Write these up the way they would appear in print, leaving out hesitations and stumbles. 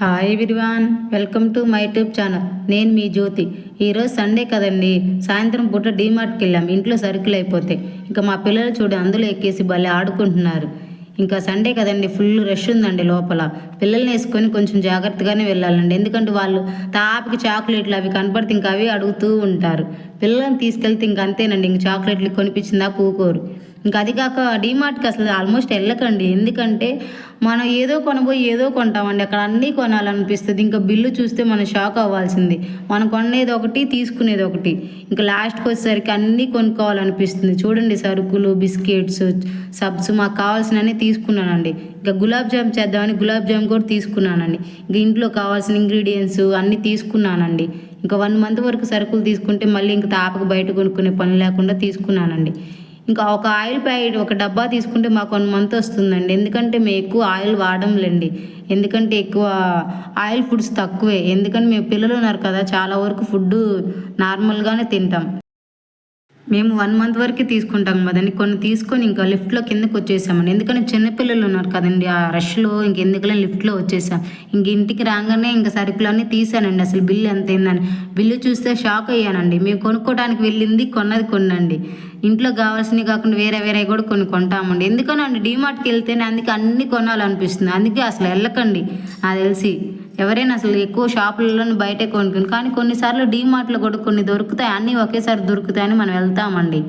Hi everyone, welcome to my YouTube channel. నేను మీ జ్యోతి. ఈరోజు Sunday కదండి, సాయంత్రం పూట డీమార్ట్కి వెళ్ళాం. ఇంట్లో సరుకులు అయిపోతే ఇంకా మా పిల్లలు చూడు అందులో ఎక్కేసి భలే ఆడుకుంటున్నారు. ఇంకా సండే కదండి, ఫుల్ రష్ ఉందండి లోపల. పిల్లల్ని వేసుకొని కొంచెం జాగ్రత్తగానే వెళ్ళాలండి, ఎందుకంటే వాళ్ళు తాపికి చాక్లెట్లు అవి కనపడితే ఇంకా అవి అడుగుతూ ఉంటారు. పిల్లల్ని తీసుకెళ్తే ఇంక అంతేనండి, ఇంక చాక్లెట్లు కొనిపించిందా కూకోరు. ఇంకా అది కాక డీమార్ట్కి అసలు ఆల్మోస్ట్ వెళ్ళకండి, ఎందుకంటే మనం ఏదో కొనబోయి ఏదో కొంటామండి, అక్కడ అన్నీ కొనాలనిపిస్తుంది. ఇంకా బిల్లు చూస్తే మనం షాక్ అవ్వాల్సింది. మనం కొనేది ఒకటి, తీసుకునేది ఒకటి. ఇంకా లాస్ట్కి వచ్చేసరికి అన్నీ కొనుక్కోవాలనిపిస్తుంది. చూడండి, సరుకులు, బిస్కెట్స్, సబ్స్ మాకు కావాల్సినవన్నీ తీసుకున్నానండి. ఇంకా గులాబ్ జామ్ చేద్దామని గులాబ్ జామ్ కూడా తీసుకున్నానండి. ఇంకా ఇంట్లో కావాల్సిన ఇంగ్రీడియంట్స్ అన్నీ తీసుకున్నానండి. ఇంకా 1 మంత్ వరకు సరుకులు తీసుకుంటే మళ్ళీ ఇంకా తాపకు బయట కొనుక్కునే పని లేకుండా తీసుకున్నానండి. ఇంకా ఒక ఆయిల్ ప్యాకెట్ ఒక డబ్బా తీసుకుంటే మాకు 1 మంత్ వస్తుందండి, ఎందుకంటే మేము ఎక్కువ ఆయిల్ వాడంలేండి. ఎందుకంటే ఎక్కువ ఆయిల్ ఫుడ్స్ తక్కువే, ఎందుకంటే మేము పిల్లలు ఉన్నారు కదా, చాలా వరకు ఫుడ్ నార్మల్గానే తింటాం. మేము 1 మంత్ వరకే తీసుకుంటాం కదండి, కొన్ని తీసుకొని ఇంకా లిఫ్ట్లో కిందకి వచ్చేసామండి. ఎందుకంటే చిన్నపిల్లలు ఉన్నారు కదండి, ఆ రష్లో ఇంకెందుకులే లిఫ్ట్లో వచ్చేసాం. ఇంక ఇంటికి రాగానే ఇంకా సరుకులన్నీ తీసానండి. అసలు బిల్లు ఎంత అయిందని బిల్లు చూస్తే షాక్ అయ్యానండి. మేము కొనుక్కోవడానికి వెళ్ళింది కొనండి. ఇంట్లో కావాల్సినవి కాకుండా వేరే వేరే కూడా కొన్ని కొంటామండి. ఎందుకనండి డీమార్ట్కి వెళ్తేనే అందుకే అన్నీ కొనాలనిపిస్తుంది. అందుకే అసలు వెళ్ళకండి, నాకు తెలిసి ఎవరైనా అసలు ఎక్కువ షాపులలో బయటే కొనుక్కుని, కానీ కొన్నిసార్లు డీమార్ట్లో కూడా కొన్ని దొరుకుతాయి, అన్నీ ఒకేసారి దొరుకుతాయని మనం వెళ్తామండి.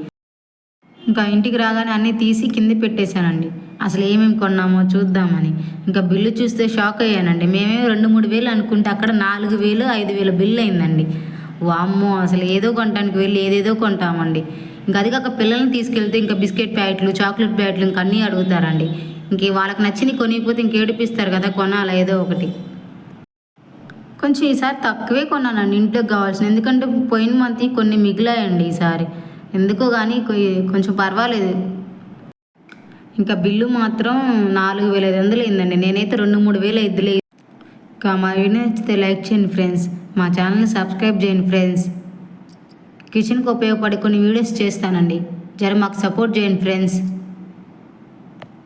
ఇంకా ఇంటికి రాగానే అన్నీ తీసి కింద పెట్టేశానండి, అసలు ఏమేమి కొన్నామో చూద్దామని. ఇంకా బిల్లు చూస్తే షాక్ అయ్యానండి. మేమే 2-3 వేలు అనుకుంటే అక్కడ 4,000 5,000 బిల్లు అయిందండి. వామ్మో, అసలు ఏదో కొనడానికి వెళ్ళి ఏదేదో కొంటామండి. ఇంకా అది కాక పిల్లల్ని తీసుకెళ్తే ఇంకా బిస్కెట్ ప్యాకెట్లు, చాక్లెట్ ప్యాకెట్లు ఇంకా అన్నీ అడుగుతారండి. ఇంక వాళ్ళకి నచ్చినవి కొనిపోతే ఇంకేడిపిస్తారు కదా, కొనాలి ఏదో ఒకటి. కొంచెం ఈసారి తక్కువే కొన్నానండి ఇంట్లోకి కావాల్సిన, ఎందుకంటే పోయిన మంత్ కొన్ని మిగిలాయండి ఈసారి. ఎందుకో కానీ కొంచెం పర్వాలేదు. ఇంకా బిల్లు మాత్రం 4,500 అయిందండి. నేనైతే 2-3 వేలు అయిద్దిలే. ఇంకా మా వీడియో నచ్చితే లైక్ చేయండి ఫ్రెండ్స్, మా ఛానల్ని సబ్స్క్రైబ్ చేయండి ఫ్రెండ్స్. కిచెన్కి ఉపయోగపడే కొన్ని వీడియోస్ చేస్తానండి, జర మాకు సపోర్ట్ చేయండి ఫ్రెండ్స్.